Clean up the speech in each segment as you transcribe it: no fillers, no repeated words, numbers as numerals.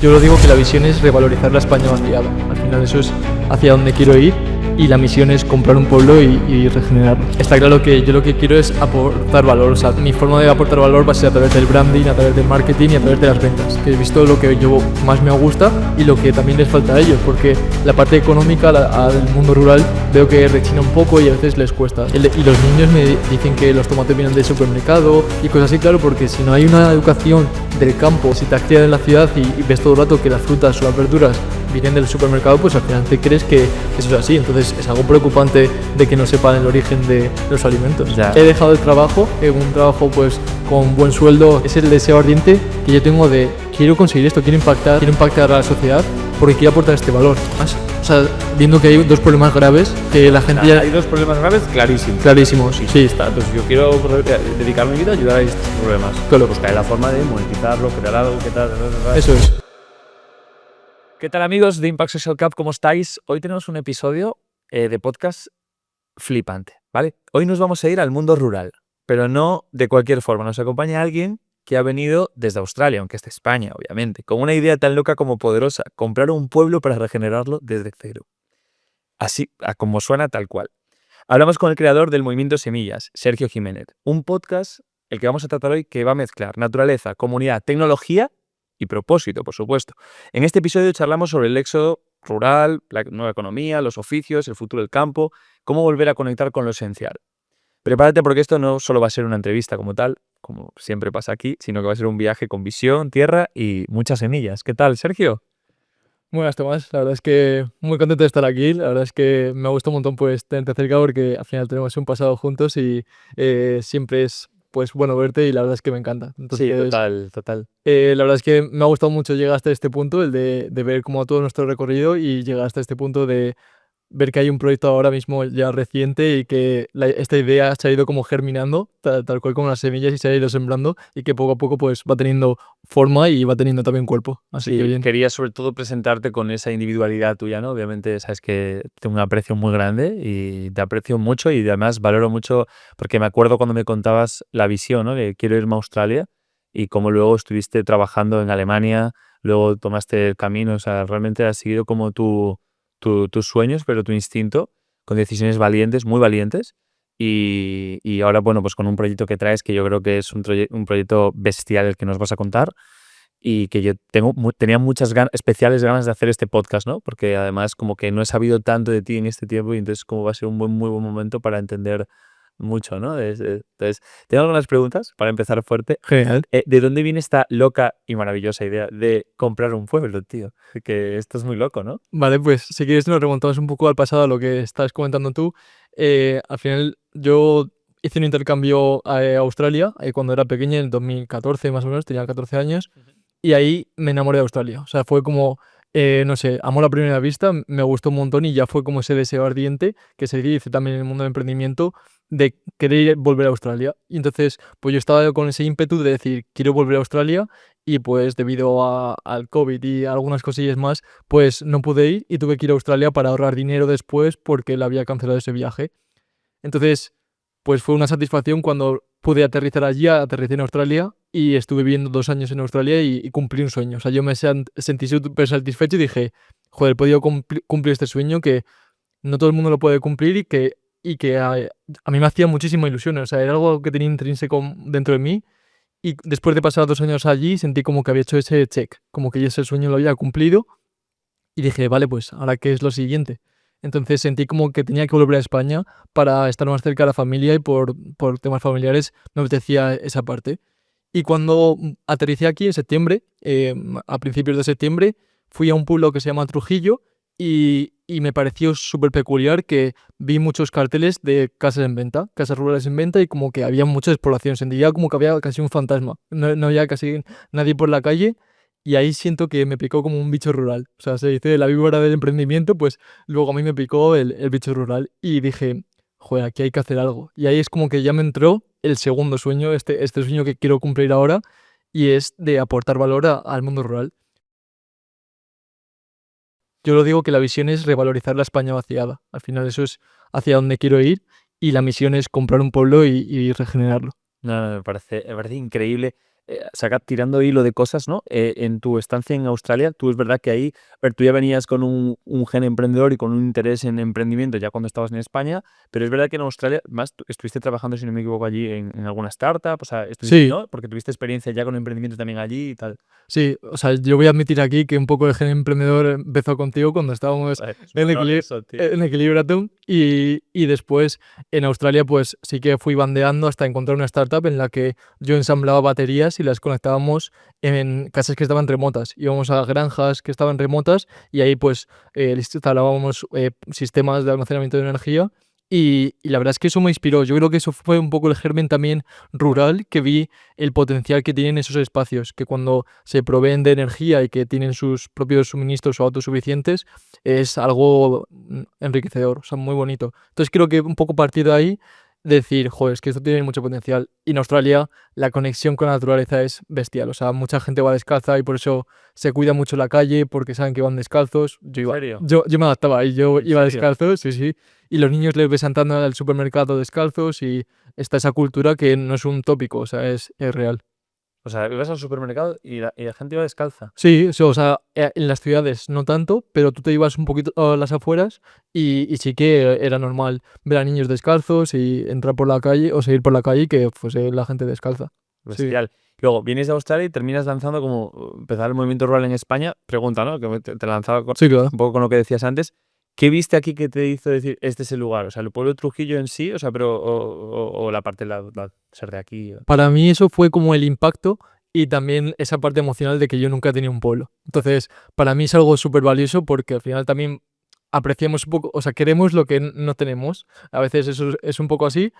Yo lo digo que la visión es revalorizar la España vaciada. Al final eso es hacia donde quiero ir y la misión es comprar un pueblo y regenerarlo. Está claro que yo lo que quiero es aportar valor. O sea, mi forma de aportar valor va a ser a través del branding, a través del marketing y a través de las ventas. Que he visto lo que yo más me gusta y lo que también les falta a ellos. Porque la parte económica al mundo rural veo que rechina un poco y a veces les cuesta. Y los niños me dicen que los tomates vienen del supermercado y cosas así, claro, porque si no hay una educación del campo, si te activas en la ciudad y ves todo el rato que las frutas o las verduras vienen del supermercado, pues al final te crees que eso es así. Entonces es algo preocupante de que no sepan el origen de los alimentos. Ya. He dejado el trabajo, un trabajo pues con buen sueldo. Es el deseo ardiente que yo tengo de quiero conseguir esto, quiero impactar a la sociedad porque quiero aportar este valor. O sea, viendo que hay dos problemas graves que la gente ya... Hay dos problemas graves clarísimos. Clarísimos, sí. Está. Entonces yo quiero dedicar mi vida a ayudar a estos problemas. Claro. Buscar la forma de monetizarlo, crear algo, ¿qué tal? Eso es. ¿Qué tal, amigos de Impact Social Cup? ¿Cómo estáis? Hoy tenemos un episodio de podcast flipante, ¿vale? Hoy nos vamos a ir al mundo rural, pero no de cualquier forma. Nos acompaña alguien que ha venido desde Australia, aunque es de España, obviamente, con una idea tan loca como poderosa: comprar un pueblo para regenerarlo desde cero. Así, como suena, tal cual. Hablamos con el creador del Movimiento Semillas, Sergio Jiménez. Un podcast, el que vamos a tratar hoy, que va a mezclar naturaleza, comunidad, tecnología y propósito, por supuesto. En este episodio charlamos sobre el éxodo rural, la nueva economía, los oficios, el futuro del campo, cómo volver a conectar con lo esencial. Prepárate, porque esto no solo va a ser una entrevista como tal, como siempre pasa aquí, sino que va a ser un viaje con visión, tierra y muchas semillas. ¿Qué tal, Sergio? Buenas, Tomás. La verdad es que muy contento de estar aquí. La verdad es que me gusta un montón pues tenerte cerca porque al final tenemos un pasado juntos y siempre es pues bueno verte y la verdad es que me encanta. Entonces, Sí, total. la verdad es que me ha gustado mucho llegar hasta este punto, el de ver como todo nuestro recorrido y llegar hasta este punto de ver que hay un proyecto ahora mismo ya reciente y que esta idea se ha ido como germinando, tal cual como las semillas, y se ha ido sembrando y que poco a poco pues va teniendo forma y va teniendo también cuerpo. Así que Sí, bien. quería sobre todo presentarte con esa individualidad tuya, ¿no? Obviamente sabes que tengo un aprecio muy grande y te aprecio mucho, y además valoro mucho, porque me acuerdo cuando me contabas la visión, ¿no? De quiero irme a Australia, y cómo luego estuviste trabajando en Alemania, luego tomaste el camino. O sea, realmente has seguido como tus sueños, pero tu instinto, con decisiones valientes, muy valientes. Y ahora, bueno, pues con un proyecto que traes, que yo creo que es un proyecto bestial el que nos vas a contar, y que yo tenía muchas especiales ganas de hacer este podcast, ¿no? Porque además como que no he sabido tanto de ti en este tiempo, y entonces como va a ser un muy buen momento para entender mucho, ¿no? Entonces, tengo algunas preguntas para empezar fuerte. Genial. ¿De dónde viene esta loca y maravillosa idea de comprar un pueblo, tío? Que esto es muy loco, ¿no? Vale, pues si quieres nos remontamos un poco al pasado, a lo que estás comentando tú. Al final yo hice un intercambio a Australia cuando era pequeña, en 2014 más o menos, tenía 14 años, y ahí me enamoré de Australia. O sea, fue como, no sé, amor a primera vista, me gustó un montón y ya fue como ese deseo ardiente que se dice también en el mundo del emprendimiento de querer volver a Australia. Y entonces, pues yo estaba con ese ímpetu de decir, quiero volver a Australia, y pues debido al COVID y algunas cosillas más, pues no pude ir y tuve que ir a Australia para ahorrar dinero después porque le había cancelado ese viaje. Entonces, pues fue una satisfacción cuando pude aterrizar allí, aterricé en Australia y estuve viviendo 2 años en Australia y cumplí un sueño. O sea, yo me sentí súper satisfecho y dije, joder, he podido cumplir este sueño que no todo el mundo lo puede cumplir y que a mí me hacía muchísima ilusión. O sea, era algo que tenía intrínseco dentro de mí, y después de pasar 2 años allí sentí como que había hecho ese check, como que ya ese sueño lo había cumplido y dije, vale, pues ahora qué es lo siguiente. Entonces sentí como que tenía que volver a España para estar más cerca de la familia y por temas familiares me apetecía esa parte. Y cuando aterricé aquí en septiembre, a principios de septiembre, fui a un pueblo que se llama Trujillo y me pareció súper peculiar que vi muchos carteles de casas en venta, casas rurales en venta, y como que había mucha exploración. Sentía como que había casi un fantasma. No había casi nadie por la calle y ahí siento que me picó como un bicho rural. O sea, se dice la víbora del emprendimiento, pues luego a mí me picó el bicho rural y dije, joder, aquí hay que hacer algo. Y ahí es como que ya me entró el segundo sueño, este sueño que quiero cumplir ahora, y es de aportar valor al mundo rural. Yo lo digo que la visión es revalorizar la España vaciada. Al final eso es hacia donde quiero ir y la misión es comprar un pueblo y regenerarlo. No, me parece increíble. tirando hilo de cosas, ¿no? En tu estancia en Australia, tú es verdad que ahí, a ver, tú ya venías con un gen emprendedor y con un interés en emprendimiento ya cuando estabas en España, pero es verdad que en Australia, más estuviste trabajando, si no me equivoco, allí en alguna startup, o sea, estuviste, Sí, ¿no? Porque tuviste experiencia ya con emprendimiento también allí y tal. sí, o sea, yo voy a admitir aquí que un poco el gen emprendedor empezó contigo cuando estábamos Joder, es un en, honor eso, tío. en Equilibratum y después en Australia pues sí que fui bandeando hasta encontrar una startup en la que yo ensamblaba baterías y las conectábamos en casas que estaban remotas. Íbamos a granjas que estaban remotas y ahí pues les instalábamos sistemas de almacenamiento de energía y la verdad es que eso me inspiró. Yo creo que eso fue un poco el germen también rural que vi el potencial que tienen esos espacios, que cuando se proveen de energía y que tienen sus propios suministros o autosuficientes, es algo enriquecedor, o sea, muy bonito. Entonces creo que un poco partir de ahí, decir, joder, es que esto tiene mucho potencial. Y en Australia la conexión con la naturaleza es bestial, o sea, mucha gente va descalza y por eso se cuida mucho la calle, porque saben que van descalzos. ¿En serio? Yo me adaptaba y yo ¿En iba serio? descalzo, sí, sí. Y los niños les ves andando al supermercado descalzos y está esa cultura que no es un tópico, o sea, es real. O sea, ibas al supermercado y la gente iba descalza. Sí, o sea, en las ciudades no tanto, pero tú te ibas un poquito a las afueras y sí que era normal ver a niños descalzos y entrar por la calle o seguir por la calle y que fuese la gente descalza. Sí, Bestial. Luego, vienes de Australia y terminas lanzando como empezar el movimiento rural en España. Pregunta, ¿no? Que te lanzaba sí, claro. un poco con lo que decías antes. ¿Qué viste aquí que te hizo decir este es el lugar? O sea, el pueblo de Trujillo en sí, o sea, pero o la parte de ser de aquí. Para mí eso fue como el impacto y también esa parte emocional de que yo nunca tenía un pueblo. Entonces, para mí es algo súper valioso porque al final también apreciamos un poco, o sea, queremos lo que no tenemos. A veces eso es un poco así.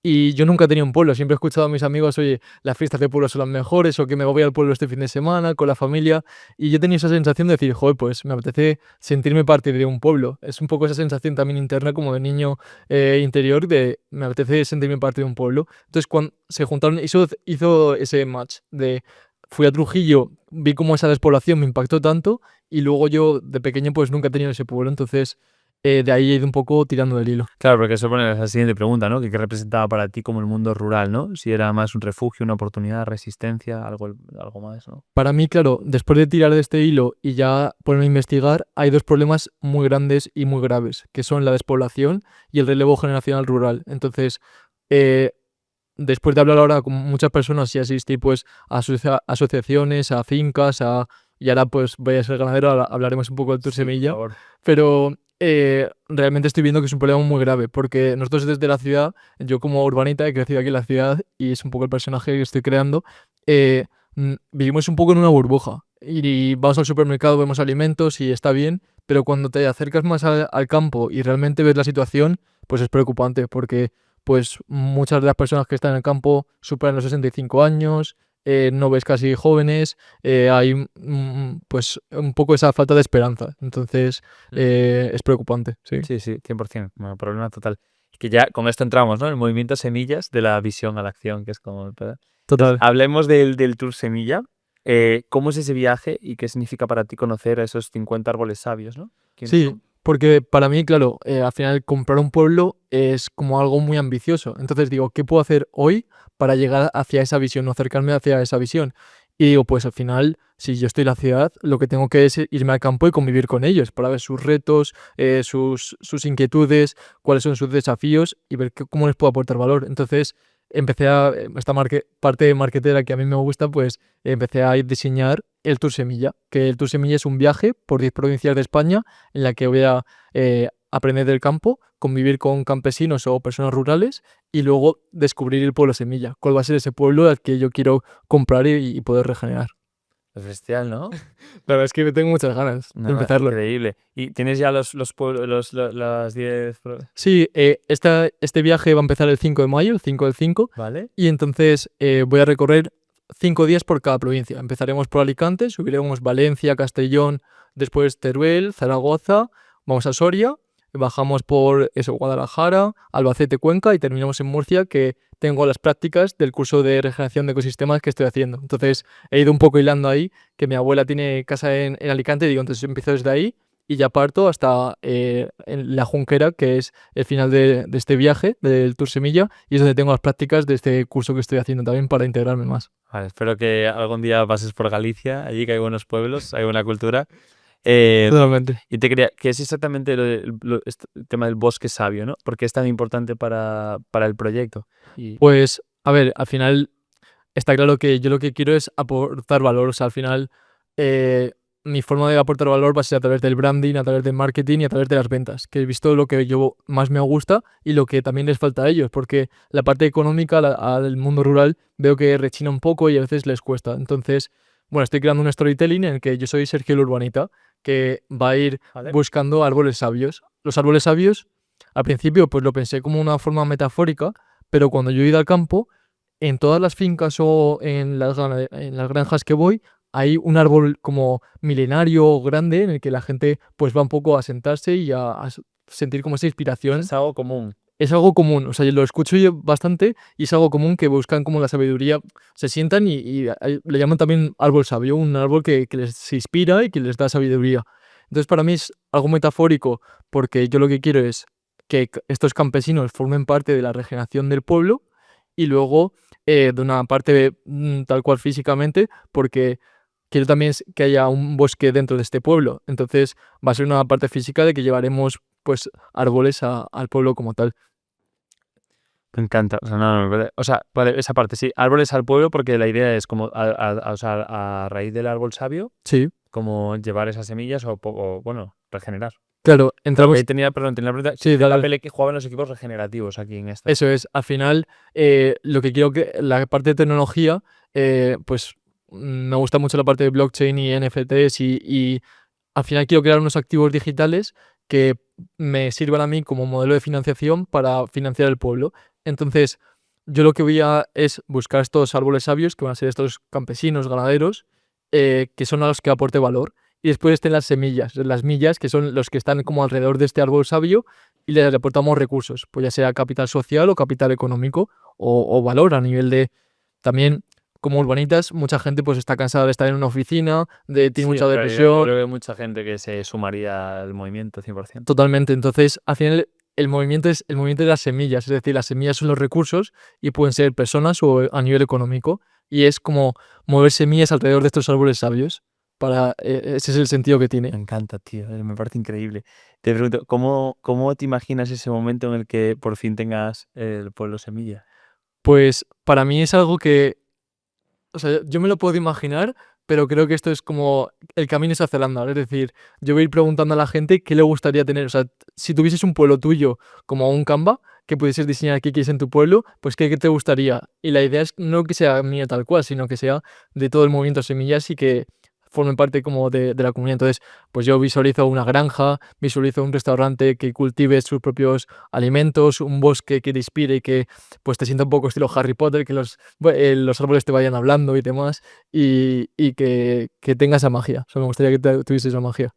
Y yo nunca he tenido un pueblo, siempre he escuchado a mis amigos, oye, las fiestas de pueblo son las mejores, o que me voy al pueblo este fin de semana con la familia. Y yo tenía esa sensación de decir, joder, pues me apetece sentirme parte de un pueblo. Es un poco esa sensación también interna como de niño interior de me apetece sentirme parte de un pueblo. Entonces cuando se juntaron, hizo ese match de fui a Trujillo, vi cómo esa despoblación me impactó tanto y luego yo de pequeño pues nunca he tenido ese pueblo, entonces de ahí he ido un poco tirando del hilo. Claro, porque eso pone la siguiente pregunta, ¿no? ¿Qué representaba para ti como el mundo rural, ¿no? Si era más un refugio, una oportunidad, resistencia, algo más, ¿no? Para mí, claro, después de tirar de este hilo y ya ponerme a investigar, hay dos problemas muy grandes y muy graves, que son la despoblación y el relevo generacional rural. Entonces, eh, después de hablar ahora con muchas personas y asistir pues a asociaciones, a fincas, y ahora pues voy a ser ganadero, hablaremos un poco del Tour Sí, por Semilla, favor. pero realmente estoy viendo que es un problema muy grave, porque nosotros desde la ciudad, yo como urbanita he crecido aquí en la ciudad y es un poco el personaje que estoy creando, eh, vivimos un poco en una burbuja y vamos al supermercado, vemos alimentos y está bien, pero cuando te acercas más al campo y realmente ves la situación, pues es preocupante, porque pues muchas de las personas que están en el campo superan los 65 años, no ves casi jóvenes, hay pues un poco esa falta de esperanza. Entonces es preocupante, sí. Sí, sí, 100%. Bueno, problema total. Es que ya con esto entramos, ¿no? El movimiento semillas de la visión a la acción, que es como... ¿verdad? Entonces, Total. hablemos del Tour Semilla. ¿Cómo es ese viaje y qué significa para ti conocer a esos 50 árboles sabios, ¿no? ¿Quiénes Sí, son? porque para mí, claro, al final comprar un pueblo es como algo muy ambicioso. Entonces digo, ¿qué puedo hacer hoy para llegar hacia esa visión o acercarme hacia esa visión? Y digo, pues al final, si yo estoy en la ciudad, lo que tengo que es irme al campo y convivir con ellos para ver sus retos, sus inquietudes, cuáles son sus desafíos y ver cómo les puedo aportar valor. Entonces empecé a, esta parte marketera que a mí me gusta, pues empecé a diseñar el Tour Semilla, que el Tour Semilla es un viaje por 10 provincias de España en la que voy a aprender del campo, convivir con campesinos o personas rurales y luego descubrir el pueblo semilla. ¿Cuál va a ser ese pueblo al que yo quiero comprar y poder regenerar? Es bestial, ¿no? La verdad es que tengo muchas ganas de Nada, empezarlo. increíble. ¿Y tienes ya los pueblos, las 10... Sí, este viaje va a empezar el 5 de mayo, el 5 del 5, ¿Vale? y entonces voy a recorrer 5 días por cada provincia. Empezaremos por Alicante, subiremos Valencia, Castellón, después Teruel, Zaragoza, vamos a Soria, bajamos por eso, Guadalajara, Albacete, Cuenca y terminamos en Murcia, que tengo las prácticas del curso de regeneración de ecosistemas que estoy haciendo. Entonces he ido un poco hilando ahí, que mi abuela tiene casa en Alicante, digo, entonces empiezo desde ahí y ya parto hasta en La Junquera, que es el final de este viaje, del Tour Semilla, y es donde tengo las prácticas de este curso que estoy haciendo también para integrarme más. Vale, espero que algún día pases por Galicia, allí que hay buenos pueblos, hay buena cultura. Totalmente. Y te quería, ¿qué es exactamente el tema del bosque sabio, ¿no? ¿Por qué es tan importante para el proyecto? Pues, a ver, al final está claro que yo lo que quiero es aportar valor. O sea, al final, mi forma de aportar valor va a ser a través del branding, a través del marketing y a través de las ventas, que he visto lo que yo más me gusta y lo que también les falta a ellos, porque la parte económica al mundo rural veo que rechina un poco y a veces les cuesta. Entonces, bueno, estoy creando un storytelling en el que yo soy Sergio el Urbanita, que va a ir ¿Vale? buscando árboles sabios. Los árboles sabios, al principio, pues lo pensé como una forma metafórica, pero cuando yo he ido al campo, en todas las fincas o en las granjas que voy, hay un árbol como milenario grande en el que la gente pues va un poco a sentarse y a sentir como esa inspiración. Es algo común. Es algo común, o sea, yo lo escucho yo bastante y es algo común que buscan como la sabiduría, se sientan y le llaman también árbol sabio, un árbol que les inspira y que les da sabiduría. Entonces para mí es algo metafórico porque yo lo que quiero es que estos campesinos formen parte de la regeneración del pueblo y luego de una parte tal cual físicamente, porque quiero también que haya un bosque dentro de este pueblo. Entonces va a ser una parte física de que llevaremos pues árboles al pueblo como tal. Me encanta. O sea, o sea, vale, esa parte, sí. Árboles al pueblo, porque la idea es como, o sea, a raíz del árbol sabio, Sí, como llevar esas semillas o, bueno, regenerar. claro, entramos. Ahí tenía la pregunta, Sí, ¿qué dale. papel que juegan los equipos regenerativos aquí en esta? Eso es, al final, lo que quiero que la parte de tecnología, pues me gusta mucho la parte de blockchain y NFTs y al final quiero crear unos activos digitales que me sirvan a mí como modelo de financiación para financiar el pueblo. Entonces, yo lo que voy a es buscar estos árboles sabios, que van a ser estos campesinos, ganaderos, que son a los que aporte valor. Y después estén las semillas, las millas, que son los que están como alrededor de este árbol sabio y les aportamos recursos, pues ya sea capital social o capital económico o valor a nivel de también como urbanitas, mucha gente pues está cansada de estar en una oficina, tiene mucha Yo depresión. creo que hay mucha gente que se sumaría al movimiento 100%. Totalmente. Entonces, al final, el movimiento es el movimiento de las semillas, es decir, las semillas son los recursos y pueden ser personas o a nivel económico. Y es como mover semillas alrededor de estos árboles sabios. Ese es el sentido que Me tiene. encanta, tío, me parece increíble. Te pregunto, ¿cómo te imaginas ese momento en el que por fin tengas el pueblo semilla? Pues para mí es algo que, o sea, yo me lo puedo imaginar, pero creo que esto es como el camino es hacia el andar. Es decir, yo voy a ir preguntando a la gente qué le gustaría tener. O sea, si tuvieses un pueblo tuyo como un Canva, que pudieses diseñar qué quieres en tu pueblo, pues qué te gustaría. Y la idea es no que sea mía tal cual, sino que sea de todo el movimiento Semillas y que formen parte como de la comunidad. Entonces, pues yo visualizo una granja, visualizo un restaurante que cultive sus propios alimentos, un bosque que te inspire y que pues te sienta un poco estilo Harry Potter, que los árboles te vayan hablando y demás, y que tenga esa magia. O sea, me gustaría que tuviese esa magia.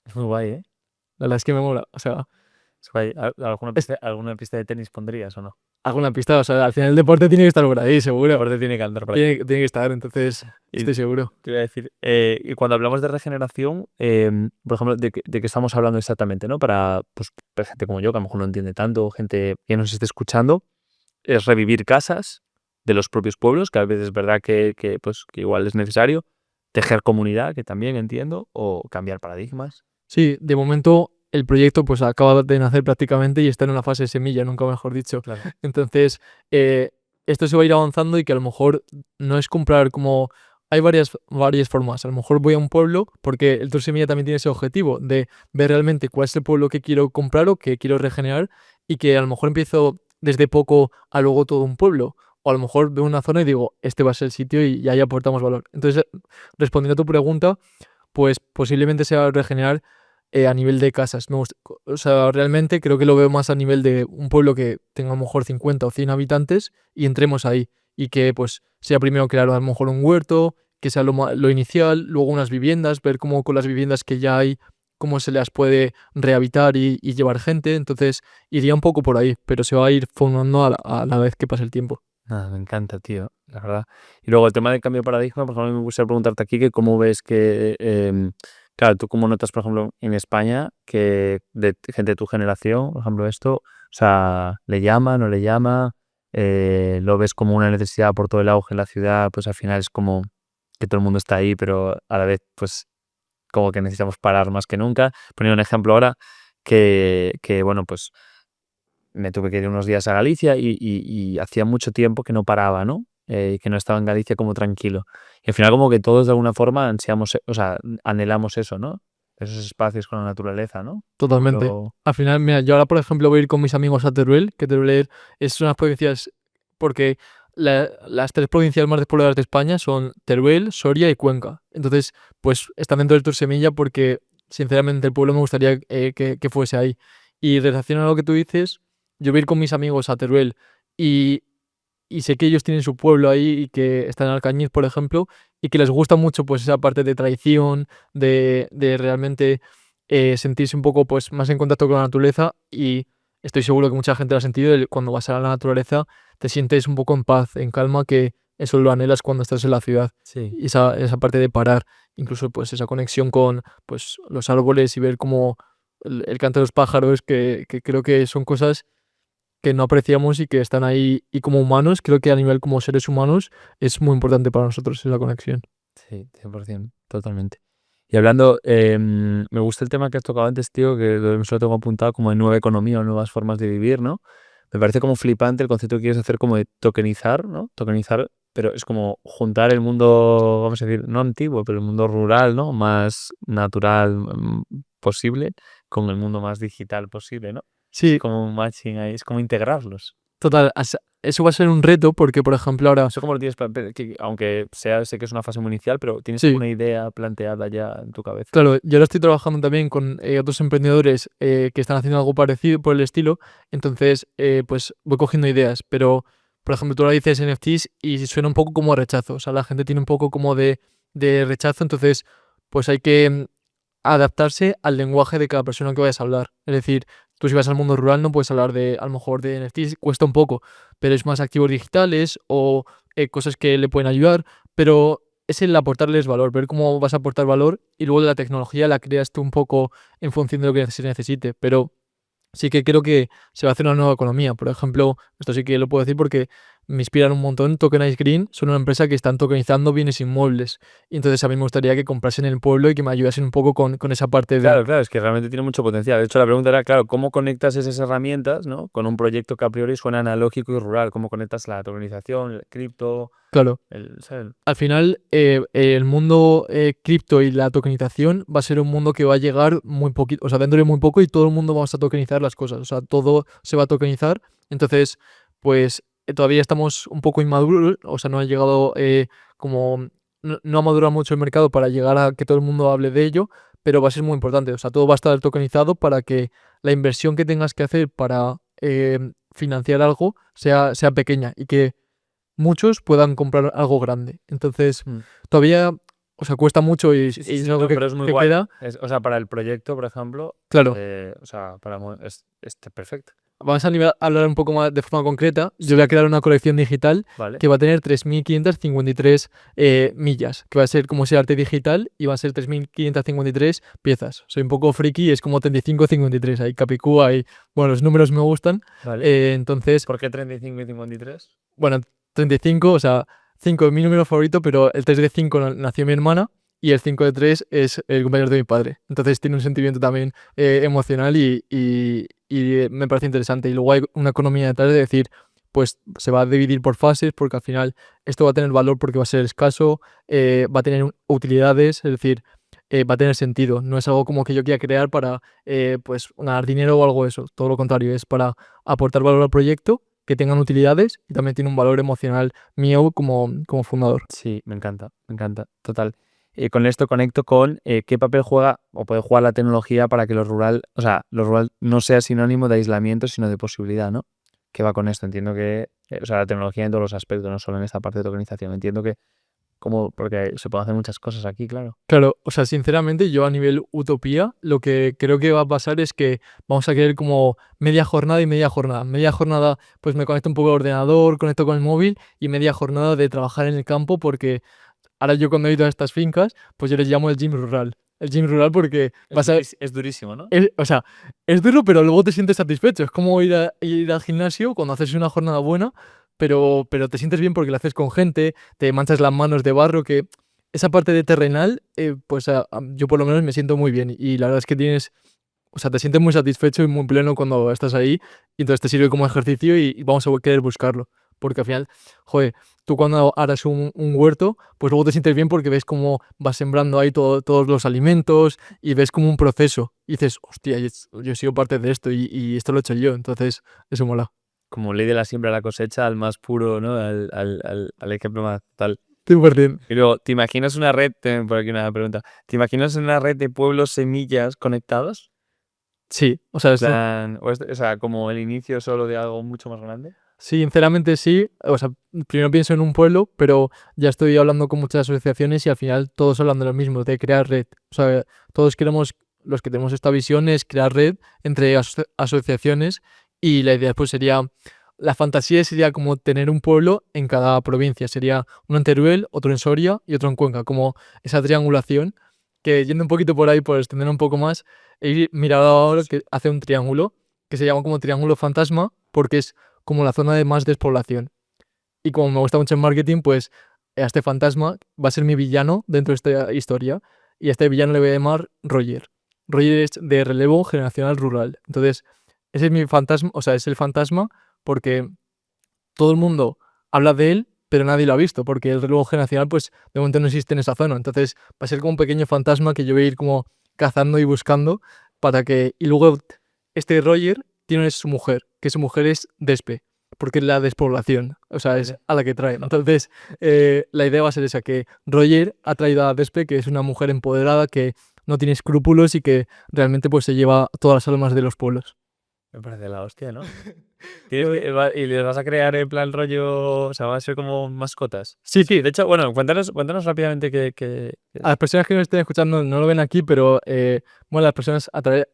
Es muy guay, ¿eh? La verdad es que me mola. O sea, Es guay. es ¿Alguna pista de tenis pondrías o no? alguna pista. O sea, al final el deporte tiene que estar por ahí, seguro. Aparte tiene que andar por ahí. Tiene que estar, entonces Y estoy seguro. te iba a decir, y cuando hablamos de regeneración, por ejemplo, ¿de qué estamos hablando exactamente, no? Para pues, gente como yo, que a lo mejor no entiende tanto, gente que nos esté escuchando, es revivir casas de los propios pueblos, que a veces es verdad pues, que igual es necesario, tejer comunidad, que también entiendo, o cambiar paradigmas. Sí, de momento el proyecto pues acaba de nacer prácticamente y está en una fase de semilla, nunca mejor dicho. Claro. Entonces, esto se va a ir avanzando y que a lo mejor no es comprar como... Hay varias formas. A lo mejor voy a un pueblo porque el Tour Semilla también tiene ese objetivo de ver realmente cuál es el pueblo que quiero comprar o que quiero regenerar y que a lo mejor empiezo desde poco a luego todo un pueblo. O a lo mejor veo una zona y digo, este va a ser el sitio y ahí aportamos valor. Entonces, respondiendo a tu pregunta, pues posiblemente sea regenerar a nivel de casas. O sea, realmente creo que lo veo más a nivel de un pueblo que tenga a lo mejor 50 o 100 habitantes y entremos ahí. Y que pues sea primero crear a lo mejor un huerto, que sea lo inicial, luego unas viviendas, ver cómo con las viviendas que ya hay, cómo se las puede rehabilitar y llevar gente. Entonces iría un poco por ahí, pero se va a ir formando a la vez que pase el tiempo. Nada, me encanta, tío, la verdad. Y luego el tema del cambio de paradigma, por ejemplo, me gustaría preguntarte aquí que cómo ves que Claro, tú cómo notas, por ejemplo, en España, que de gente de tu generación, por ejemplo, esto, o sea, le llama, no le llama, lo ves como una necesidad por todo el auge en la ciudad, pues al final es como que todo el mundo está ahí, pero a la vez, pues como que necesitamos parar más que nunca. Ponía un ejemplo ahora bueno, pues me tuve que ir unos días a Galicia y hacía mucho tiempo que no paraba, ¿no? Que no estaba en Galicia como tranquilo. Y al final como que todos de alguna forma ansiamos, o sea, anhelamos eso, ¿no? Esos espacios con la naturaleza, ¿no? Totalmente. Lo- Al final, mira, yo ahora, por ejemplo, voy a ir con mis amigos a Teruel, que Teruel es unas provincias, porque las 3 provincias más despobladas de España son Teruel, Soria y Cuenca. Entonces, pues están dentro del Tour Semilla porque, sinceramente, el pueblo me gustaría que fuese ahí. Y relacionado a lo que tú dices, yo voy a ir con mis amigos a Teruel y, y sé que ellos tienen su pueblo ahí y que están en Alcañiz, por ejemplo, y que les gusta mucho pues esa parte de tradición, de realmente sentirse un poco pues más en contacto con la naturaleza, y estoy seguro que mucha gente lo ha sentido, cuando vas a la naturaleza te sientes un poco en paz, en calma, que eso lo anhelas cuando estás en la ciudad. Sí. Y esa parte de parar, incluso pues esa conexión con pues los árboles y ver como el canto de los pájaros, que creo que son cosas que no apreciamos y que están ahí, y como humanos, creo que a nivel como seres humanos es muy importante para nosotros esa conexión. Sí, 100%, totalmente. Y hablando, me gusta el tema que has tocado antes, tío, que lo tengo apuntado como de nueva economía o nuevas formas de vivir, ¿no? Me parece como flipante el concepto que quieres hacer como de tokenizar, ¿no? Tokenizar, pero es como juntar el mundo, vamos a decir, no antiguo, pero el mundo rural, ¿no? Más natural posible con el mundo más digital posible, ¿no? Es Sí, como un matching ahí, es como integrarlos. total, eso va a ser un reto porque, por ejemplo, ahora, Eso como lo tienes, aunque sea, sé que es una fase muy inicial, pero ¿tienes sí, alguna idea planteada ya en tu cabeza? claro, yo ahora estoy trabajando también con otros emprendedores que están haciendo algo parecido por el estilo, entonces pues voy cogiendo ideas, pero por ejemplo tú ahora dices NFTs y suena un poco como a rechazo, o sea, la gente tiene un poco como de rechazo, entonces pues hay que adaptarse al lenguaje de cada persona que vayas a hablar. Es decir, tú si vas al mundo rural no puedes hablar de, a lo mejor, de NFTs, cuesta un poco, pero es más activos digitales o cosas que le pueden ayudar, pero es el aportarles valor, ver cómo vas a aportar valor, y luego la tecnología la creas tú un poco en función de lo que se necesite, pero sí que creo que se va a hacer una nueva economía. Por ejemplo, esto sí que lo puedo decir porque me inspiran un montón. Tokenize Green son una empresa que están tokenizando bienes inmuebles. Y entonces a mí me gustaría que comprasen en el pueblo y que me ayudasen un poco con esa parte de... Claro, claro, es que realmente tiene mucho potencial. De hecho, la pregunta era, claro, ¿cómo conectas esas herramientas, ¿no? Con un proyecto que a priori suena analógico y rural? ¿Cómo conectas la tokenización, el cripto, Claro, ¿sabes? al final el mundo cripto y la tokenización va a ser un mundo que va a llegar muy poquito, o sea, dentro de muy poco, y todo el mundo vamos a tokenizar las cosas. O sea, todo se va a tokenizar. Entonces, pues todavía estamos un poco inmaduros, o sea, no ha llegado como... No ha madurado mucho el mercado para llegar a que todo el mundo hable de ello, pero va a ser muy importante. O sea, todo va a estar tokenizado para que la inversión que tengas que hacer para financiar algo sea pequeña y que muchos puedan comprar algo grande. Entonces, Mm. todavía, o sea, cuesta mucho y, Sí, y sí, es sí, algo no, pero es muy que guay. queda. O sea, para el proyecto, por ejemplo, Claro, o sea, es perfecto. vamos a hablar un poco más de forma concreta. Yo voy a Sí. crear una colección digital Vale. que va a tener 3.553 millas, que va a ser como ese arte digital, y va a ser 3.553 piezas. Soy un poco friki y es como 35-53. Hay Capicúa, hay... Bueno, los números me gustan. Vale. Entonces, ¿Por qué 35 y 53? bueno, 35, o sea, 5 es mi número favorito, pero el 3 de 5 nació mi hermana y el 5 de 3 es el cumpleaños de mi padre. Entonces tiene un sentimiento también emocional y me parece interesante. Y luego hay una economía detrás de decir, pues se va a dividir por fases porque al final esto va a tener valor porque va a ser escaso, va a tener utilidades, es decir, va a tener sentido. No es algo como que yo quiera crear para pues ganar dinero o algo de eso. Todo lo contrario, es para aportar valor al proyecto, que tengan utilidades, y también tiene un valor emocional mío como fundador. Sí, me encanta, total. Con esto conecto con qué papel juega o puede jugar la tecnología para que lo rural, o sea, lo rural no sea sinónimo de aislamiento, sino de posibilidad, ¿no? ¿Qué va con esto? Entiendo que, o sea, la tecnología en todos los aspectos, no solo en esta parte de tokenización. Entiendo que, como, porque se pueden hacer muchas cosas aquí, claro. Claro, o sea, sinceramente yo a nivel utopía lo que creo que va a pasar es que vamos a querer como media jornada y media jornada. Media jornada pues me conecto un poco al ordenador, conecto con el móvil, y media jornada de trabajar en el campo, porque ahora yo cuando he ido a estas fincas pues yo les llamo el gym rural. el gym rural porque vas a... Es durísimo, ¿no? O sea, es duro, pero luego te sientes satisfecho. Es como ir al gimnasio cuando haces una jornada buena, pero te sientes bien porque lo haces con gente, te manchas las manos de barro, que esa parte de terrenal, pues yo por lo menos me siento muy bien. Y la verdad es que o sea, te sientes muy satisfecho y muy pleno cuando estás ahí, y entonces te sirve como ejercicio y vamos a querer buscarlo. Porque al final, joder, tú cuando harás un huerto, pues luego te sientes bien porque ves cómo vas sembrando ahí todos los alimentos y ves como un proceso. Y dices, hostia, yo he sido parte de esto y esto lo he hecho yo. Entonces, eso mola. Como ley de la siembra a la cosecha, al más puro, ¿no? Al ejemplo más tal. 100%. Y luego, ¿te imaginas una red? Tengo por aquí una pregunta. ¿Te imaginas una red de pueblos semillas conectados? Sí, o sea, esto, O sea, como el inicio solo de algo mucho más grande. sinceramente sí. O sea, primero pienso en un pueblo, pero ya estoy hablando con muchas asociaciones y al final todos hablan de lo mismo, de crear red. O sea, todos queremos, los que tenemos esta visión, es crear red entre asociaciones, y la idea pues sería, la fantasía sería como tener un pueblo en cada provincia. Sería uno en Teruel, otro en Soria y otro en Cuenca, como esa triangulación, que yendo un poquito por ahí, por extender un poco más, he mirado ahora que hace un triángulo que se llama como triángulo fantasma porque es como la zona de más despoblación. Y como me gusta mucho el marketing, pues a este fantasma va a ser mi villano dentro de esta historia. Y a este villano le voy a llamar Roger. Roger es de relevo generacional rural. Entonces, ese es mi fantasma, o sea, es el fantasma porque todo el mundo habla de él, pero nadie lo ha visto, porque el relevo generacional, pues, de momento no existe en esa zona. Entonces, va a ser como un pequeño fantasma que yo voy a ir como cazando y buscando para que... Y luego, este Roger tiene su mujer, que su mujer es Despe, porque es la despoblación, o sea, es a la que trae. Entonces, la idea va a ser esa, que Roger ha traído a Despe, que es una mujer empoderada, que no tiene escrúpulos y que realmente pues se lleva todas las almas de los pueblos. Me parece la hostia, ¿no? ¿Y les vas a crear en plan rollo, o sea, va a ser como mascotas? Sí, Sí, de hecho, bueno, cuéntanos rápidamente que... a las personas que nos estén escuchando no lo ven aquí, pero bueno, las personas a través...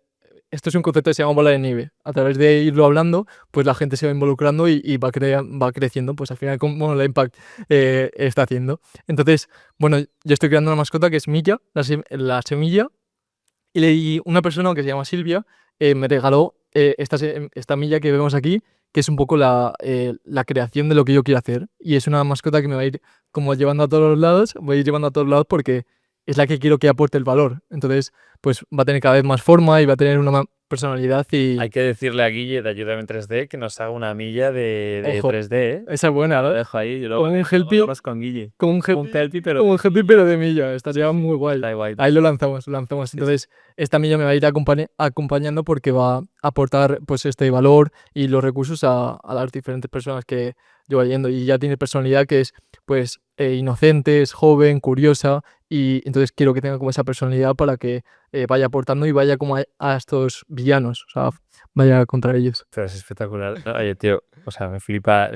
Esto es un concepto que se llama bola de nieve. A través de irlo hablando, pues la gente se va involucrando y va creciendo, pues al final como la Impact está haciendo. Entonces, bueno, yo estoy creando una mascota que es Milla, la semilla, y una persona que se llama Silvia me regaló esta milla que vemos aquí, que es un poco la creación de lo que yo quiero hacer. Y es una mascota que me va a ir como llevando a todos los lados, voy a ir llevando a todos lados porque es la que quiero que aporte el valor. Entonces, pues va a tener cada vez más forma y va a tener una personalidad y... Hay que decirle a Guille de Ayuda en 3D que nos haga una milla de Ojo, 3D, ¿eh? esa es buena, Lo ¿no? dejo ahí, yo Con un luego helpy, hablamos con Guille. con un Un helpy, pero... como un helpy, pero de milla. Estaría muy guay. Está guay. Ahí lo lanzamos. Entonces, esta milla me va a ir acompañando porque va a aportar pues este valor y los recursos a las diferentes personas que yo voy yendo. Y ya tiene personalidad que es pues inocente, es joven, curiosa, y entonces quiero que tenga como esa personalidad para que vaya aportando y vaya como a estos villanos, o sea, vaya contra ellos. Pero es espectacular. No, oye, tío, o sea, me flipa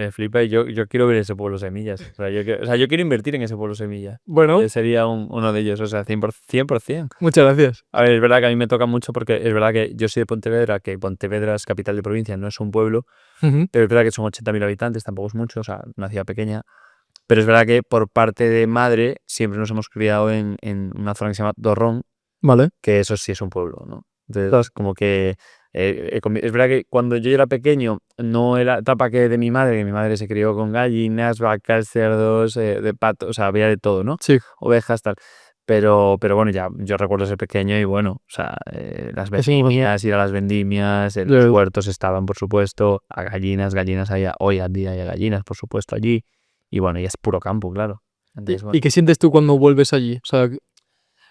y yo quiero ver ese pueblo semillas. O sea, yo quiero invertir en ese pueblo semilla. Bueno, Sería uno de ellos, o sea, 100%. muchas gracias. A ver, es verdad que a mí me toca mucho porque es verdad que yo soy de Pontevedra, que Pontevedra es capital de provincia, no es un pueblo, Ujú. pero es verdad que son 80.000 habitantes, tampoco es mucho, o sea, una ciudad pequeña. Pero es verdad que por parte de madre siempre nos hemos criado en una zona que se llama Dorrón, Vale. que eso sí es un pueblo, ¿no? Entonces, como que es verdad que cuando yo era pequeño no era etapa que mi madre se crió con gallinas, vacas, cerdos, de pato, o sea, había de todo, ¿no? Sí. Ovejas, tal. Pero bueno, ya yo recuerdo ser pequeño y bueno, o sea, las vendimias, ir a las vendimias, en los huertos estaban, por supuesto, a gallinas hoy en día hay gallinas, por supuesto, allí. Y bueno, y es puro campo, claro. Entonces, ¿Y qué sientes tú cuando vuelves allí? O sea,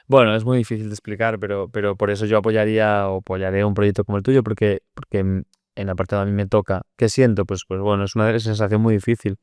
bueno, es muy difícil de explicar, pero por eso yo apoyaré un proyecto como el tuyo, porque en la parte de a mí me toca. ¿Qué siento? Pues bueno, es una sensación muy difícil.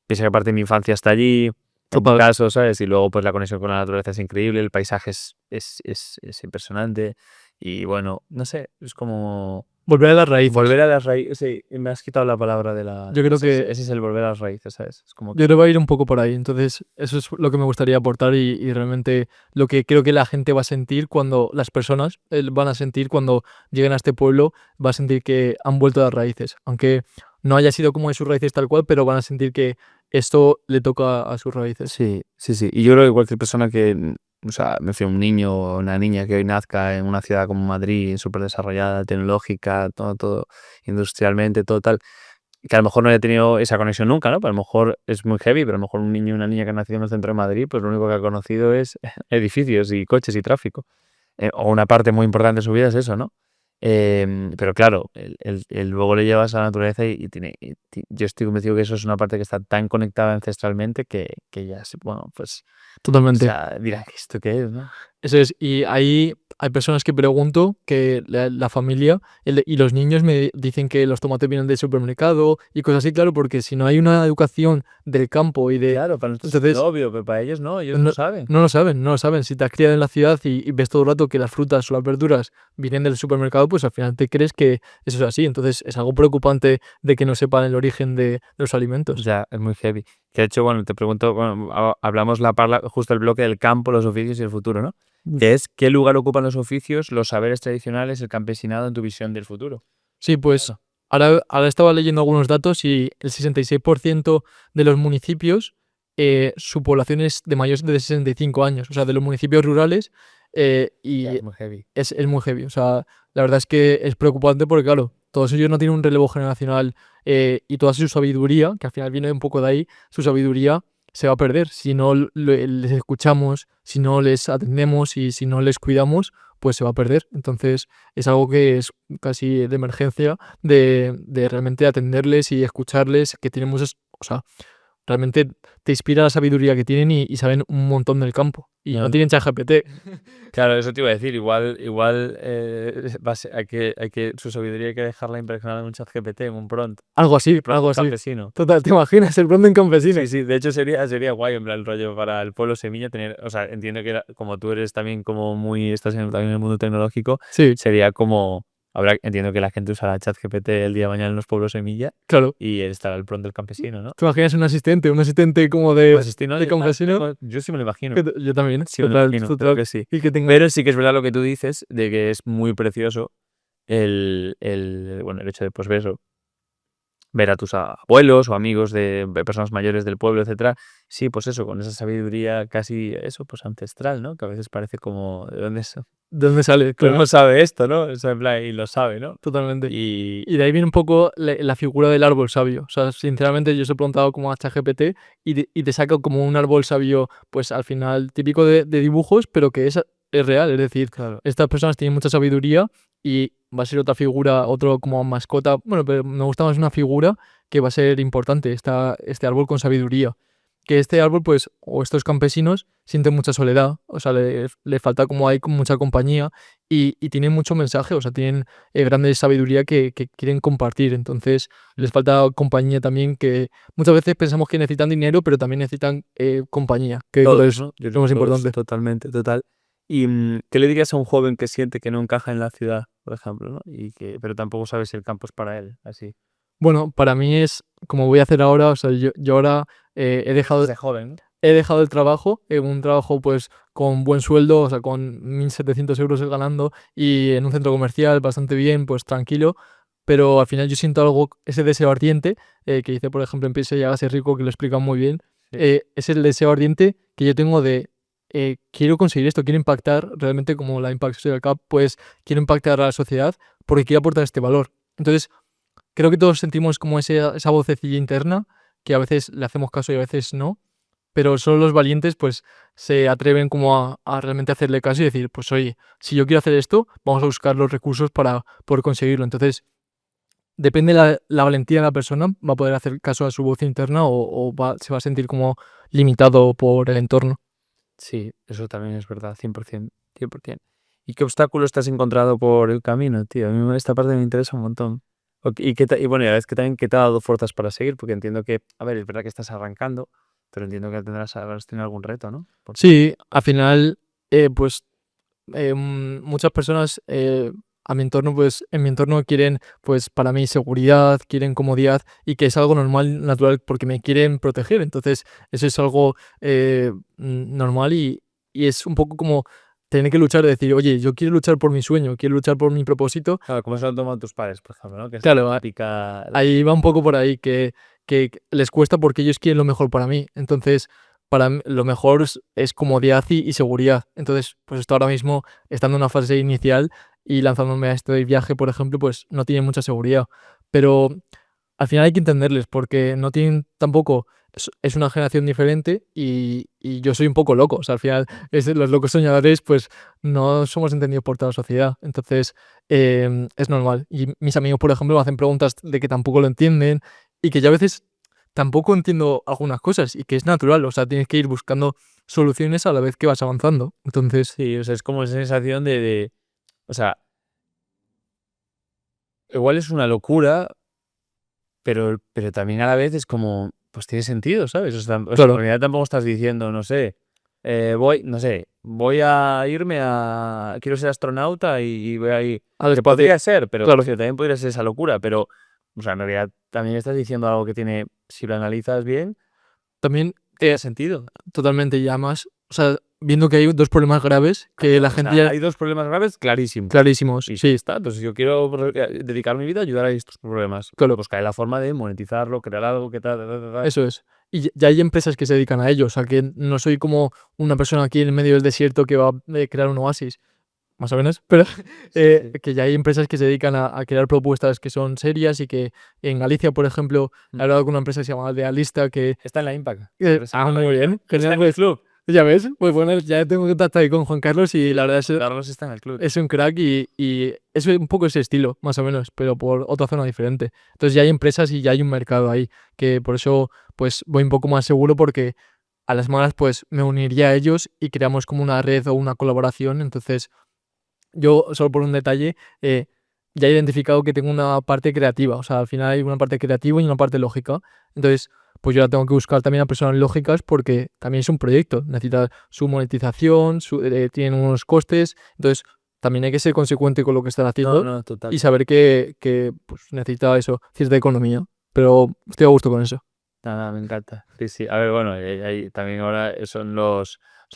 Piensa que parte de mi infancia está allí, en mi caso, ¿sabes? Y luego pues la conexión con la naturaleza es increíble, el paisaje es impresionante. Y bueno, no sé, es como... volver a las raíces. Volver a las raíces, sí, me has quitado la palabra de la... Yo creo que Ese es el volver a las raíces, ¿sabes? Es como yo creo que va a ir un poco por ahí. Entonces, eso es lo que me gustaría aportar y realmente lo que creo que la gente va a sentir cuando las personas van a sentir cuando lleguen a este pueblo, va a sentir que han vuelto a las raíces. Aunque no haya sido como de sus raíces tal cual, pero van a sentir que esto le toca a sus raíces. Sí. Y yo creo que cualquier persona que o sea, me refiero a un niño o una niña que hoy nazca en una ciudad como Madrid, súper desarrollada, tecnológica, todo industrialmente, todo tal, que a lo mejor no haya tenido esa conexión nunca, ¿no? Pero a lo mejor es muy heavy, pero a lo mejor un niño y una niña que ha nacido en el centro de Madrid, pues lo único que ha conocido es edificios y coches y tráfico. O una parte muy importante de su vida es eso, ¿no? Pero claro, luego le llevas a la naturaleza yo estoy convencido que eso es una parte que está tan conectada ancestralmente que ya, bueno, pues, o Totalmente. sea, dirá, ¿esto qué es, no? Eso es, y ahí hay personas que pregunto que la familia y los niños me dicen que los tomates vienen del supermercado y cosas así, claro, porque si no hay una educación del campo y de... Claro, para nosotros es Entonces, obvio, pero para ellos no, ellos no no, saben. no lo saben, no lo saben. Si te has criado en la ciudad y ves todo el rato que las frutas o las verduras vienen del supermercado, pues al final te crees que eso es así. Entonces es algo preocupante de que no sepan el origen de los alimentos. Ya, es muy heavy. Que de hecho, bueno, te pregunto, bueno, hablamos justo el bloque del campo, los oficios y el futuro, ¿no? Que es, ¿qué lugar ocupan los oficios, los saberes tradicionales, el campesinado en tu visión del futuro? Sí, pues Claro. ahora estaba leyendo algunos datos y el 66% de los municipios, su población es de mayores de 65 años, o sea, de los municipios rurales, y Ya, es muy heavy. es muy heavy. O sea, la verdad es que es preocupante porque, claro, todos ellos no tienen un relevo generacional y toda su sabiduría, que al final viene un poco de ahí, su sabiduría se va a perder si no les escuchamos, si no les atendemos y si no les cuidamos, pues se va a perder. Entonces es algo que es casi de emergencia de realmente atenderles y escucharles, que tienen muchos, o sea, realmente te inspira la sabiduría que tienen y saben un montón del campo. Y no No, tienen ChatGPT. claro, eso te iba a decir. Igual su sabiduría hay que dejarla impregnada en un chat GPT, en un prompt. Algo así, Prompt algo así. campesino. Total, ¿te imaginas el pronto en campesino? Sí, sí, de hecho sería guay, en plan, el rollo para el pueblo Semilla tener, o sea, entiendo que como tú eres también como estás también en el mundo tecnológico, Sí, sería como, entiendo que la gente usará ChatGPT el día de mañana en los pueblos Semilla claro. y estará el pronto del campesino, ¿no? ¿Te imaginas un asistente como Pues no, de campesino? yo sí me lo imagino. Yo también, Sí, me lo total, imagino, creo total. que sí. Y que tenga... Pero sí que es verdad lo que tú dices, de que es muy precioso bueno, el hecho de, pues, ver a tus abuelos o amigos de personas mayores del pueblo, etcétera. Sí, pues eso, con esa sabiduría casi, eso, pues ancestral, ¿no? Que a veces parece como, ¿de dónde es? ¿De dónde sale? Claro, ¿Cómo sabe esto, no? O sea, en plan, y lo sabe, ¿no? totalmente. Y Y de ahí viene un poco la figura del árbol sabio. O sea, sinceramente yo os he preguntado como a ChatGPT y te saca como un árbol sabio, pues al final típico de dibujos, pero que es real. Es decir, claro, estas personas tienen mucha sabiduría y va a ser otra figura, otro como mascota. Bueno, pero me gusta más una figura que va a ser importante, este árbol con sabiduría. Que este árbol, pues, o estos campesinos sienten mucha soledad, o sea, le falta como hay como mucha compañía y tienen mucho mensaje, o sea, tienen grande sabiduría que quieren compartir. Entonces, les falta compañía también, que muchas veces pensamos que necesitan dinero, pero también necesitan compañía, que creo que todos, es ¿no? Yo lo creo más que todos, importante. totalmente, total. ¿Y qué le dirías a un joven que siente que no encaja en la ciudad, por ejemplo, ¿no? Pero tampoco sabe si el campo es para él, así? Bueno, para mí es como voy a hacer ahora, o sea, yo ahora he dejado Desde joven, ¿no? he dejado el trabajo, un trabajo pues con buen sueldo, o sea, con 1.700 euros ganando y en un centro comercial bastante bien, pues tranquilo, pero al final yo siento algo, ese deseo ardiente, que dice por ejemplo en Piense y hágase rico, que lo explica muy bien, Sí. es el deseo ardiente que yo tengo de, quiero conseguir esto, quiero impactar realmente como la Impact Social Cup, pues quiero impactar a la sociedad porque quiero aportar este valor. Entonces, creo que todos sentimos como esa vocecilla interna, que a veces le hacemos caso y a veces no, pero solo los valientes pues se atreven como a realmente hacerle caso y decir, pues oye, si yo quiero hacer esto, vamos a buscar los recursos para poder conseguirlo. Entonces, depende la valentía de la persona, va a poder hacer caso a su voz interna o se va a sentir como limitado por el entorno. Sí, eso también es verdad, 100%, 100%. ¿Y qué obstáculos te has encontrado por el camino, tío? A mí esta parte me interesa un montón. Y bueno, y a la vez que también, ¿qué te ha dado fuerzas para seguir? Porque entiendo que, a ver, es verdad que estás arrancando, pero entiendo que habrás tenido algún reto, ¿no? Sí, al final, pues muchas personas a mi entorno, pues en mi entorno quieren, pues para mí, seguridad, quieren comodidad y que es algo normal, natural, porque me quieren proteger. Entonces, eso es algo normal y es un poco como tener que luchar, de decir, oye, yo quiero luchar por mi sueño, quiero luchar por mi propósito. Claro, como se lo han tomado tus padres, por ejemplo, ¿no? Que es Claro, la típica... ahí va un poco por ahí, que les cuesta porque ellos quieren lo mejor para mí. Entonces, para mí lo mejor es comodidad y seguridad. Entonces, pues esto ahora mismo, estando en una fase inicial y lanzándome a este viaje, por ejemplo, pues no tiene mucha seguridad. Pero al final hay que entenderles porque no tienen tampoco, es una generación diferente y yo soy un poco loco. O sea, al final los locos soñadores pues no somos entendidos por toda la sociedad. Entonces es normal. Y mis amigos, por ejemplo, me hacen preguntas de que tampoco lo entienden y que yo a veces tampoco entiendo algunas cosas y que es natural. O sea, tienes que ir buscando soluciones a la vez que vas avanzando. Entonces, Sí, o sea, es como esa sensación o sea, igual es una locura, pero también a la vez es como, pues tiene sentido, ¿sabes? O sea, en claro, realidad tampoco estás diciendo, no sé, voy a irme quiero ser astronauta y voy a ir. al Que espacio, podría ser, pero claro. también podría ser esa locura, pero, o sea, en realidad también estás diciendo algo que tiene, si lo analizas bien, También tiene sentido. totalmente y además, o sea, viendo que hay dos problemas graves que la O gente sea, ya... hay dos problemas graves clarísimos. Clarísimos, Y ya sí, está, entonces yo quiero dedicar mi vida a ayudar a estos problemas. claro, Buscar la forma de monetizarlo, crear algo que tal. eso es. Y ya hay empresas que se dedican a ello, o sea, que no soy como una persona aquí en el medio del desierto que va a crear un oasis, más o menos, pero Sí, sí. que ya hay empresas que se dedican a crear propuestas que son serias y que en Galicia, por ejemplo, he Mm. hablado con una empresa que se llama Aldealista que... Está en la Impact. muy bien, Está genial, en el pues club. ya ves, pues bueno, ya tengo contacto ahí con Juan Carlos y la verdad es... Carlos está en el club. Es un crack y es un poco ese estilo, más o menos, pero por otra zona diferente. Entonces ya hay empresas y ya hay un mercado ahí, que por eso pues voy un poco más seguro porque a las malas pues me uniría a ellos y creamos como una red o una colaboración. Entonces yo, solo por un detalle, ya he identificado que tengo una parte creativa, o sea, al final hay una parte creativa y una parte lógica. Entonces, pues yo la tengo que buscar también a personas lógicas porque también es un proyecto, necesita su monetización, tienen unos costes, entonces también hay que ser consecuente con lo que están haciendo No, total. y saber que pues, necesita eso, cierta economía, pero estoy a gusto con eso. Nada, me encanta. Sí, sí. A ver, bueno, ahí también ahora son o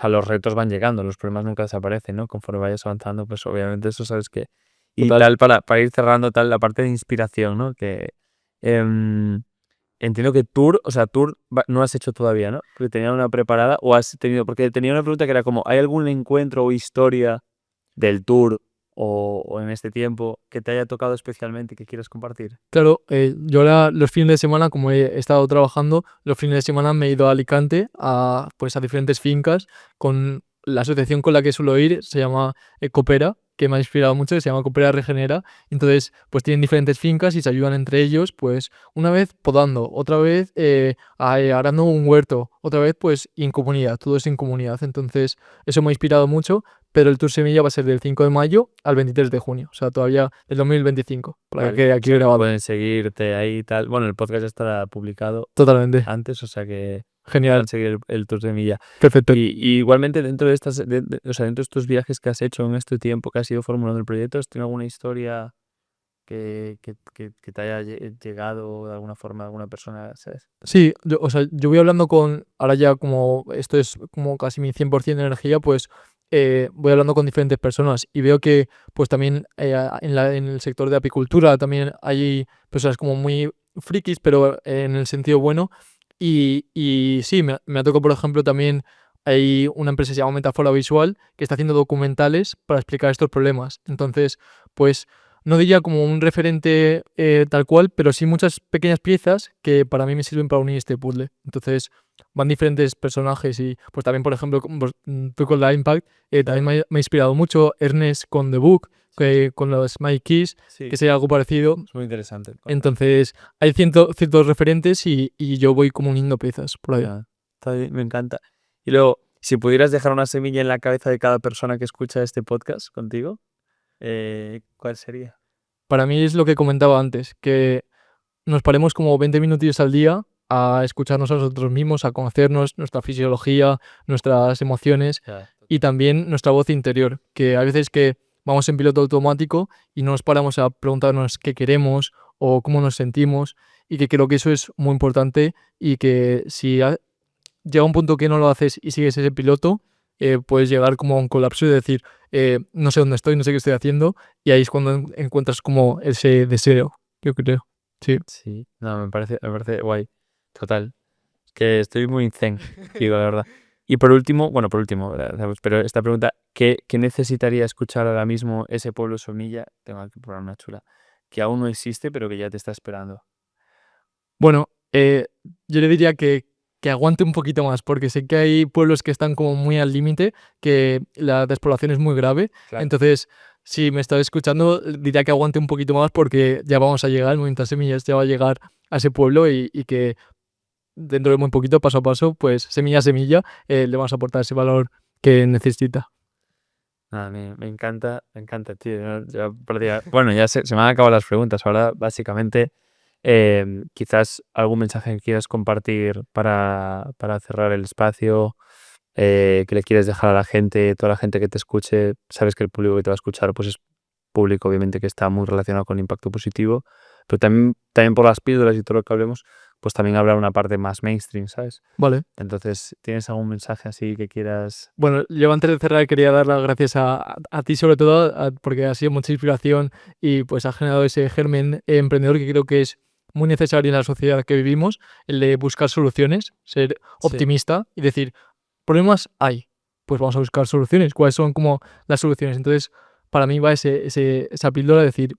sea, los retos van llegando, los problemas nunca desaparecen, ¿no? Conforme vayas avanzando, pues obviamente eso sabes que... Y Total. tal, para ir cerrando tal, la parte de inspiración, ¿no? Que em, entiendo que o sea, no has hecho todavía, ¿no? Porque tenía una preparada o has tenido, porque tenía una pregunta que era como, ¿hay algún encuentro o historia del tour o en este tiempo que te haya tocado especialmente y que quieras compartir? Claro, yo ahora los fines de semana, como he estado trabajando, los fines de semana me he ido a Alicante pues a diferentes fincas con la asociación con la que suelo ir, se llama Coopera, que me ha inspirado mucho, que se llama Coopera Regenera. Entonces, pues tienen diferentes fincas y se ayudan entre ellos, pues una vez podando, otra vez arando un huerto, otra vez pues en comunidad, todo es en comunidad. Entonces, eso me ha inspirado mucho, pero el Tour Semilla va a ser del 5 de mayo al 23 de junio, o sea, todavía del 2025, para que Vale. quede O aquí sea, que grabado. pueden seguirte ahí y tal. Bueno, el podcast ya estará publicado Totalmente. antes, o sea que Genial. puedan seguir el Tour de Milla. Perfecto. Y igualmente dentro de estas, o sea, dentro de estos viajes que has hecho en este tiempo que has ido formulando el proyecto, ¿has tenido alguna historia que te haya llegado de alguna forma a alguna persona, ¿sabes? Sí, o sea, yo voy hablando ahora ya como esto es como casi mi 100% de energía, pues voy hablando con diferentes personas y veo que pues también en el sector de apicultura también hay personas como muy frikis, pero en el sentido bueno. Y sí, me ha tocado, por ejemplo, también hay una empresa que se llama Metáfora Visual que está haciendo documentales para explicar estos problemas. Entonces, pues no diría como un referente tal cual, pero sí muchas pequeñas piezas que para mí me sirven para unir este puzzle. Entonces van diferentes personajes y pues también, por ejemplo, tú con la Impact, también me ha inspirado mucho Ernest con The Book, con los My Keys, Sí, que sería algo parecido. es muy interesante. Entonces hay ciertos referentes y yo voy como uniendo piezas por ahí. Ya, está bien, me encanta. Y luego, si pudieras dejar una semilla en la cabeza de cada persona que escucha este podcast contigo, ¿cuál sería? Para mí es lo que comentaba antes, que nos paremos como 20 minutillos al día a escucharnos a nosotros mismos, a conocernos, nuestra fisiología, nuestras emociones Ya, y también nuestra voz interior, que a veces que vamos en piloto automático y no nos paramos a preguntarnos qué queremos o cómo nos sentimos y que creo que eso es muy importante y que si llega un punto que no lo haces y sigues ese piloto, puedes llegar como a un colapso y decir, no sé dónde estoy, no sé qué estoy haciendo y ahí es cuando encuentras como ese deseo, yo creo. Sí. Sí, no, me parece guay. Total. que estoy muy zen, digo la verdad. Y por último, pero esta pregunta, ¿qué necesitaría escuchar ahora mismo ese pueblo semilla? Tengo aquí por una chula, que aún no existe, pero que ya te está esperando. Bueno, yo le diría que aguante un poquito más, porque sé que hay pueblos que están como muy al límite, que la despoblación es muy grave. Claro. Entonces, si me estás escuchando, diría que aguante un poquito más porque ya vamos a llegar, el Movimiento Semillas ya va a llegar a ese pueblo y que dentro de muy poquito, paso a paso, pues semilla a semilla, le vamos a aportar ese valor que necesita. Nada, me encanta, tío. Bueno, ya se me han acabado las preguntas. Ahora, básicamente, quizás algún mensaje que quieras compartir para cerrar el espacio, que le quieres dejar a la gente, toda la gente que te escuche. Sabes que el público que te va a escuchar pues es público, obviamente, que está muy relacionado con el impacto positivo, pero también por las píldoras y todo lo que hablemos, pues también habrá una parte más mainstream, ¿sabes? Vale. Entonces, ¿tienes algún mensaje así que quieras? Bueno, yo antes de cerrar quería dar las gracias a ti sobre todo, porque has sido mucha inspiración y pues has generado ese germen emprendedor que creo que es muy necesario en la sociedad que vivimos, el de buscar soluciones, ser optimista y decir, problemas hay, pues vamos a buscar soluciones, cuáles son como las soluciones. Entonces, para mí va esa píldora de decir,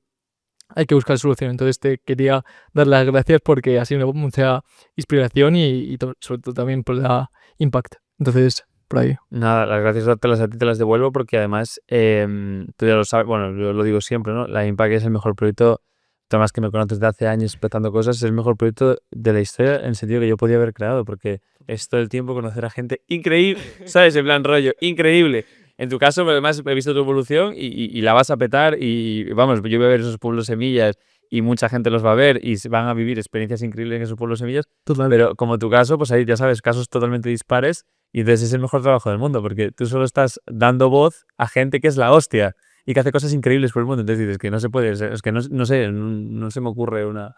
hay que buscar soluciones. Entonces te quería dar las gracias porque ha sido mucha inspiración y sobre todo también por la impact. Entonces, por ahí. Nada, las gracias a ti te las devuelvo porque además, tú ya lo sabes, bueno, yo lo digo siempre, ¿no? La Impact es el mejor proyecto, además que me conoces de hace años explotando cosas, es el mejor proyecto de la historia en el sentido que yo podía haber creado, porque es todo el tiempo conocer a gente increíble, ¿sabes? En plan rollo, increíble. En tu caso, además, he visto tu evolución y la vas a petar y vamos, yo voy a ver esos pueblos semillas y mucha gente los va a ver y van a vivir experiencias increíbles en esos pueblos semillas, Total. pero como tu caso, pues ahí ya sabes, casos totalmente dispares. Y entonces es el mejor trabajo del mundo, porque tú solo estás dando voz a gente que es la hostia y que hace cosas increíbles por el mundo. Entonces dices que no se puede, es que no sé, no se me ocurre una...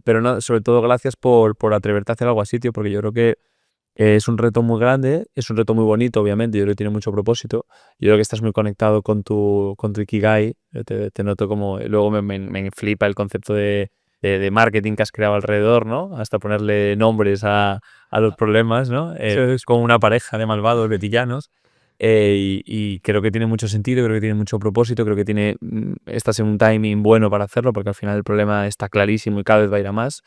Pero no, sobre todo gracias por atreverte a hacer algo así, tío, porque yo creo que es un reto muy grande, es un reto muy bonito, obviamente, yo creo que tiene mucho propósito. Yo creo que estás muy conectado con tu Ikigai, te noto como... Luego me flipa el concepto de marketing que has creado alrededor, ¿no? Hasta ponerle nombres a los problemas, ¿no? Es como una pareja de malvados, de villanos. Y creo que tiene mucho sentido, creo que tiene mucho propósito, creo que estás en un timing bueno para hacerlo, porque al final el problema está clarísimo y cada vez va a ir a más.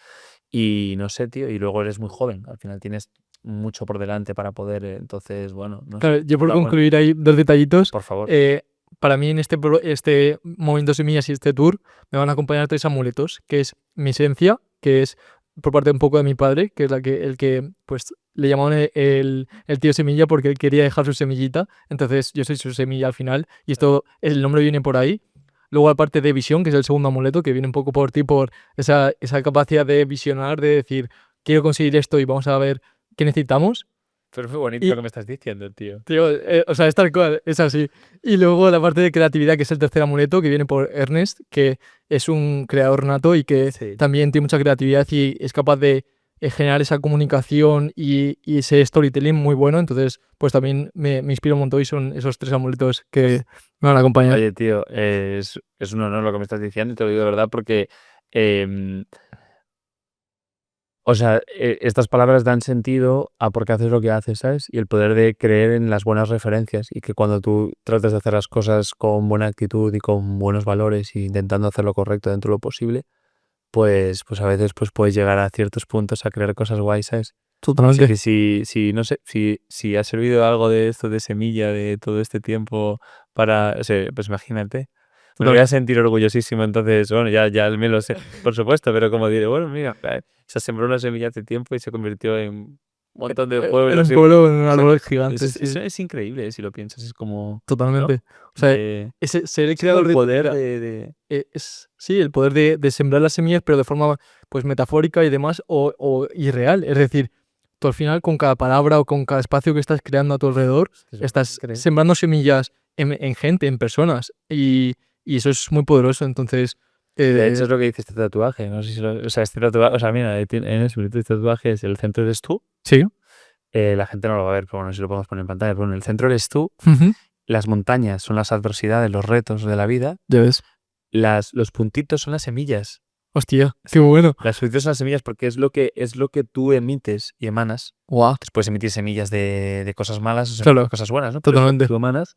Y no sé, tío, y luego eres muy joven, al final tienes mucho por delante para poder, entonces, bueno, no sé. Claro, yo por Enhorabuena. concluir ahí dos detallitos. Por favor. Para mí en este Movimiento Semillas y este tour me van a acompañar tres amuletos, que es mi esencia, que es por parte un poco de mi padre, que es el que pues le llamaban el tío semilla porque él quería dejar su semillita, entonces yo soy su semilla al final y el nombre viene por ahí. Luego aparte de visión, que es el segundo amuleto, que viene un poco por ti, por esa capacidad de visionar, de decir, quiero conseguir esto y vamos a ver qué necesitamos. Pero es muy bonito Y- lo que me estás diciendo, tío. Tío, o sea, es tal cual, es así. Y luego la parte de creatividad, que es el tercer amuleto, que viene por Ernest, que es un creador nato y que Sí. también tiene mucha creatividad y es capaz de generar esa comunicación y ese storytelling muy bueno. Entonces, pues también me inspira un montón y son esos tres amuletos que me van a acompañar. Oye, tío, es un honor lo que me estás diciendo y te lo digo de verdad porque, o sea, estas palabras dan sentido a por qué haces lo que haces, ¿sabes? Y el poder de creer en las buenas referencias y que cuando tú tratas de hacer las cosas con buena actitud y con buenos valores e intentando hacer lo correcto dentro de lo posible, pues a veces pues puedes llegar a ciertos puntos a crear cosas guays, ¿sabes? Así Totalmente. que si no sé, si ha servido algo de esto de semilla de todo este tiempo para, o sea, pues imagínate. Me voy a sentir orgullosísimo, entonces, bueno, ya me lo sé, por supuesto, pero como diré, bueno, mira, se sembró una semilla hace tiempo y se convirtió en un montón de En pueblos. un pueblo, en un O sea, árbol gigante, eso sí. es increíble, si lo piensas, es como, ¿no? Totalmente. O sea, De- ese ser el es como creador el de poder de... sí, el poder de sembrar las semillas, pero de forma pues metafórica y demás, o irreal. Es decir, tú al final con cada palabra o con cada espacio que estás creando a tu alrededor, estás increíble. sembrando semillas en gente, en personas. Y eso es muy poderoso. Entonces, De hecho, es lo que dice este tatuaje. No sé si o sea, este tatuaje, o sea, mira, en el de este tatuaje es el centro eres tú. sí. La gente no lo va a ver, pero bueno, si lo podemos poner en pantalla. Pero bueno, el centro eres tú. Ujú. Las montañas son las adversidades, los retos de la vida. Ya ves. Los puntitos son las semillas. Hostia, qué bueno. Las fructosas son las semillas porque es lo que tú emites y emanas. Guau, Puedes emitir semillas de cosas malas o Claro, cosas buenas, ¿no? Pero totalmente. tú emanas.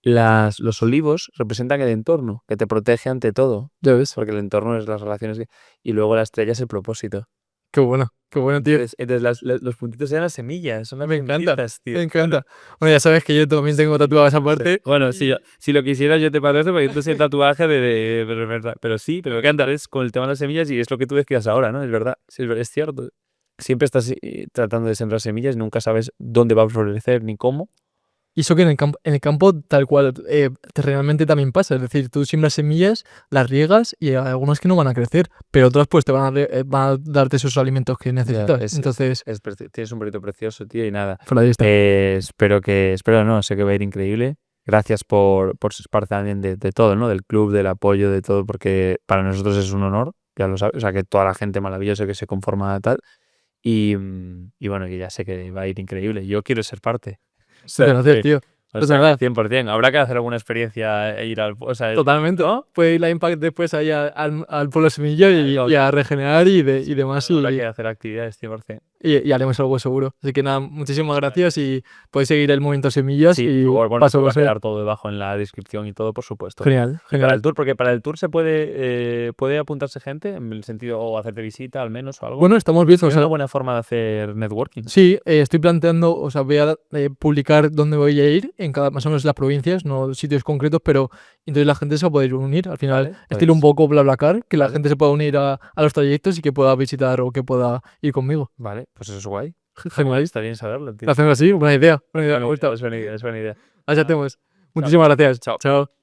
Los olivos representan el entorno, que te protege ante todo, Ya ves. porque el entorno es las relaciones. Y luego la estrella es el propósito. Qué bueno, tío. Entonces los puntitos eran las semillas, son las Me encanta, semillitas, tío. me encanta. Bueno, ya sabes que yo también tengo tatuado esa parte. Bueno, si lo quisieras yo te paso eso, porque yo ese tatuaje pero es verdad. Pero sí, pero me encanta, es con el tema de las semillas y es lo que tú decías ahora, ¿no? Es verdad, sí, es cierto. Siempre estás tratando de sembrar semillas y nunca sabes dónde va a florecer ni cómo. Y eso que en el campo tal cual realmente también pasa. Es decir, tú siembras semillas, las riegas y hay algunas que no van a crecer, pero otras pues te van a darte esos alimentos que necesitas. Entonces, Tienes un proyecto precioso, tío, y nada. por ahí está. Sé que va a ir increíble. Gracias por ser parte también de todo, ¿no? Del club, del apoyo, de todo, porque para nosotros es un honor, ya lo sabes, o sea, que toda la gente maravillosa que se conforma tal. Y bueno, que ya sé que va a ir increíble. Yo quiero ser parte. O sea, Gracias, tío. o Pues sea, nada, 100%. Habrá que hacer alguna experiencia e ir o sea, totalmente. ¿no? Puede ir la Impact después ahí al pueblo semilla y a regenerar y demás. Habrá que hacer actividades 100%. Y haremos algo seguro. Así que nada, muchísimas gracias y podéis seguir el Movimiento Semillas Sí, y bueno, paso va a a quedar todo debajo en la descripción y todo, por supuesto. Genial, Y para el genial. tour, porque para el tour se puede apuntarse gente, en el sentido, o hacerte visita al menos o algo. Bueno, estamos viendo, o Es sea, una buena forma de hacer networking. sí, estoy planteando, o sea, voy a publicar dónde voy a ir en cada, más o menos las provincias, no sitios concretos, pero entonces la gente se va a poder unir. Al final, Vale, estilo un pues, poco BlaBlaCar, que la vale. gente se pueda unir a los trayectos y que pueda visitar o que pueda ir conmigo. Vale, pues eso es guay. Genial. Está bien saberlo, tío. Lo hacemos así, buena idea. Me gusta. Es buena idea. Allá tenemos. Muchísimas gracias. Chao. Chao.